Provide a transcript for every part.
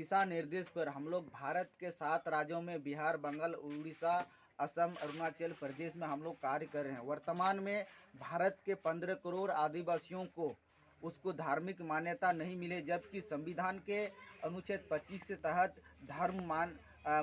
दिशा निर्देश पर हम लोग भारत के 7 राज्यों में बिहार, बंगाल, उड़ीसा, असम, अरुणाचल प्रदेश में हम लोग कार्य कर रहे हैं। वर्तमान में भारत के 15 करोड़ आदिवासियों को उसको धार्मिक मान्यता नहीं मिले, जबकि संविधान के अनुच्छेद 25 के तहत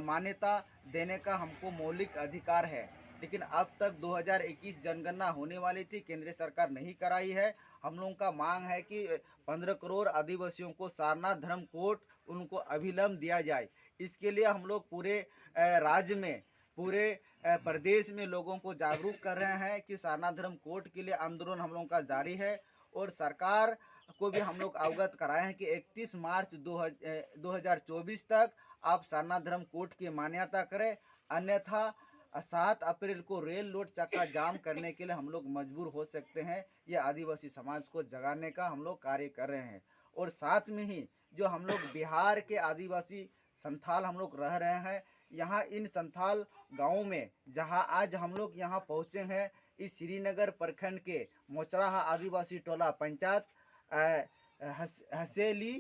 मान्यता देने का हमको मौलिक अधिकार है। लेकिन अब तक 2021 जनगणना होने वाली थी, केंद्र सरकार नहीं कराई है। हम लोगों का मांग है कि 15 करोड़ आदिवासियों को सारनाथ धर्म कोड उनको अभिलंब दिया जाए। इसके लिए हम लोग पूरे राज्य में, पूरे प्रदेश में लोगों को जागरूक कर रहे हैं कि सारनाथ धर्म कोड के लिए आंदोलन हम लोगों का जारी है। और सरकार को भी हम लोग अवगत कराए हैं कि 31 मार्च 2024 तक आप सारनाथ धर्म कोड की मान्यता करें, अन्यथा 7 अप्रैल को रेल रोड चक्का जाम करने के लिए हम लोग मजबूर हो सकते हैं। ये आदिवासी समाज को जगाने का हम लोग कार्य कर रहे हैं। और साथ में ही जो हम लोग बिहार के आदिवासी संथाल हम लोग रह रहे हैं, यहाँ इन संथाल गाँव में जहाँ आज हम लोग यहाँ पहुँचे हैं, इस श्रीनगर प्रखंड के मोचराहा आदिवासी टोला पंचायत हसेली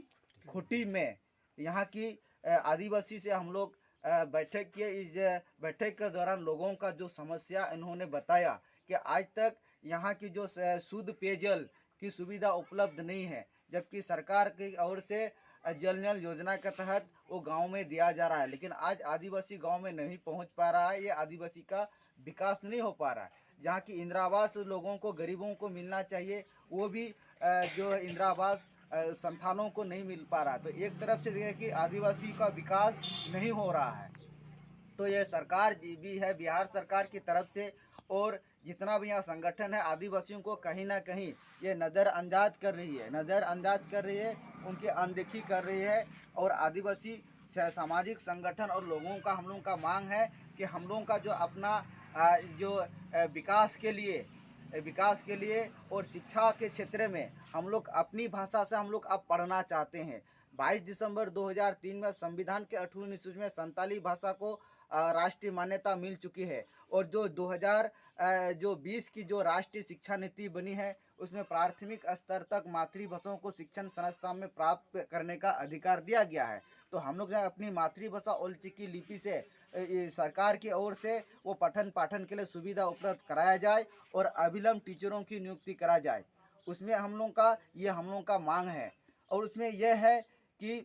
खुटी में यहाँ की आदिवासी से हम लोग बैठक किए। इस बैठक के दौरान लोगों का जो समस्या इन्होंने बताया कि आज तक यहाँ की जो शुद्ध पेयजल की सुविधा उपलब्ध नहीं है, जबकि सरकार की ओर से जल नल योजना के तहत वो गांव में दिया जा रहा है, लेकिन आज आदिवासी गांव में नहीं पहुंच पा रहा है। ये आदिवासी का विकास नहीं हो पा रहा है। जहाँ की इंदिरा आवास लोगों को, गरीबों को मिलना चाहिए, वो भी जो इंदिरा आवास संस्थानों को नहीं मिल पा रहा। तो एक तरफ से देखिए कि आदिवासी का विकास नहीं हो रहा है, तो ये सरकार भी है बिहार सरकार की तरफ से, और जितना भी यहाँ संगठन है आदिवासियों को कहीं ना कहीं ये नज़रअंदाज कर रही है, उनकी अनदेखी कर रही है। और आदिवासी सामाजिक संगठन और लोगों का, हम लोगों का मांग है कि हम लोगों का जो अपना जो विकास के लिए और शिक्षा के क्षेत्र में हम लोग अपनी भाषा से हम लोग अब पढ़ना चाहते हैं। 22 दिसंबर 2003 में संविधान के 8वीं अनुसूची में संताली भाषा को राष्ट्रीय मान्यता मिल चुकी है। और जो 2020 की जो राष्ट्रीय शिक्षा नीति बनी है, उसमें प्राथमिक स्तर तक मातृभाषाओं को शिक्षण संस्था में प्राप्त करने का अधिकार दिया गया है। तो हम लोग अपनी मातृभाषा ओलचिकी लिपि से सरकार की ओर से वो पठन पाठन के लिए सुविधा उपलब्ध कराया जाए और अभिलंब टीचरों की नियुक्ति करा जाए। उसमें हम लोगों का मांग है। और उसमें यह है कि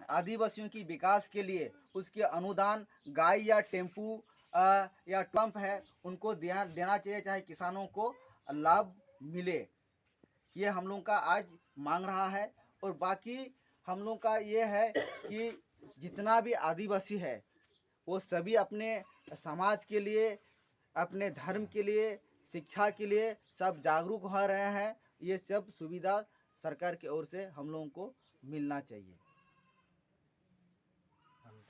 आदिवासियों की विकास के लिए उसके अनुदान गाय या टेम्पू या पंप है उनको देना चाहिए, चाहे किसानों को लाभ मिले। ये हम लोगों का आज मांग रहा है। और बाकी हम लोगों का ये है कि जितना भी आदिवासी है वो सभी अपने समाज के लिए, अपने धर्म के लिए, शिक्षा के लिए सब जागरूक हो रहे हैं। ये सब सुविधा सरकार की ओर से हम लोगों को मिलना चाहिए।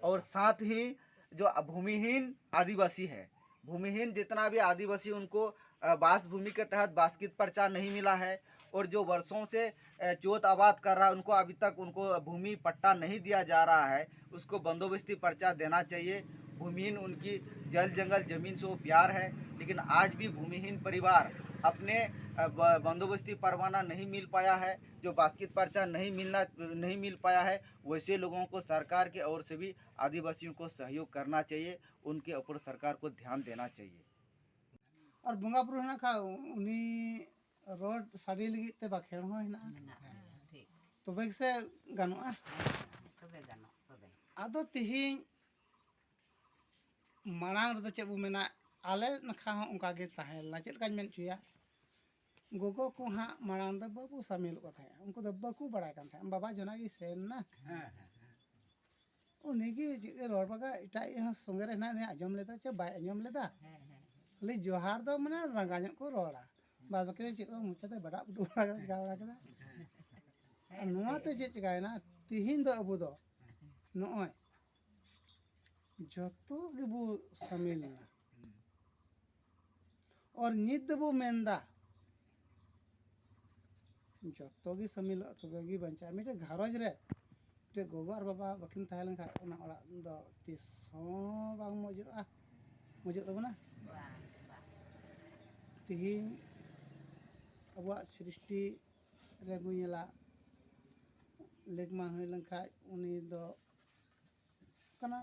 और साथ ही जो भूमिहीन आदिवासी है, भूमिहीन जितना भी आदिवासी, उनको बास भूमि के तहत बास्कित पर्चा नहीं मिला है। और जो वर्षों से जोत आबाद कर रहा है, उनको अभी तक उनको भूमि पट्टा नहीं दिया जा रहा है, उसको बंदोबस्ती पर्चा देना चाहिए। भूमिहीन, उनकी जल जंगल ज़मीन से वो प्यार है, लेकिन आज भी भूमिहीन परिवार अपने बंदोबस्ती परवाना नहीं मिल पाया है, जो बास्किट पर्चा नहीं मिल पाया है। वैसे लोगों को सरकार के ओर से भी आदिवासियों को सहयोग करना चाहिए, उनके ऊपर सरकार को ध्यान देना चाहिए। और बंगा बुरु हेना खा उनी रोड साड़ी लगी ते बाखेड़ हो हेना ठीक तबे से गानोआ तबे गानो तबे आदो तिहिं मांग रे चेबु मेना आले नखा हो उनका गे ताहेला चेद काज मेन चुया गोगो को हा मांग दे बाबू शामिल को थाया उनको दे बाकू बड़ा कान था बाबा जना की सेन ना उनी की रोड बगा इटा संगे रे ना ने आजम लेदा चे बाय आजम लेदा ले जोहार दो मने रंगा ᱧᱚᱜ को रोड़ा बाद के चे को मुचते बड़ा बुडा का बड़ा कदा नोआ ते चे चिकायना तिहिन दो अबु दो नोय जतो गेबु शामिल ना और नित दबु मेंदा जतो गी शामिल तबे गी बंचा मिटे घरज रे ते गोगो और बाबा बकिन थायलन खा ओना ओड़ा दो तिस हो बांग मौजूद तबना तिहिन अबुआ सृष्टि रे गुयला ᱞᱮᱠ ᱢᱟ ᱦᱩᱭ ᱞᱮᱱᱠᱷᱟᱡ ᱩᱱᱤ ᱫᱚ ᱠᱟᱱᱟ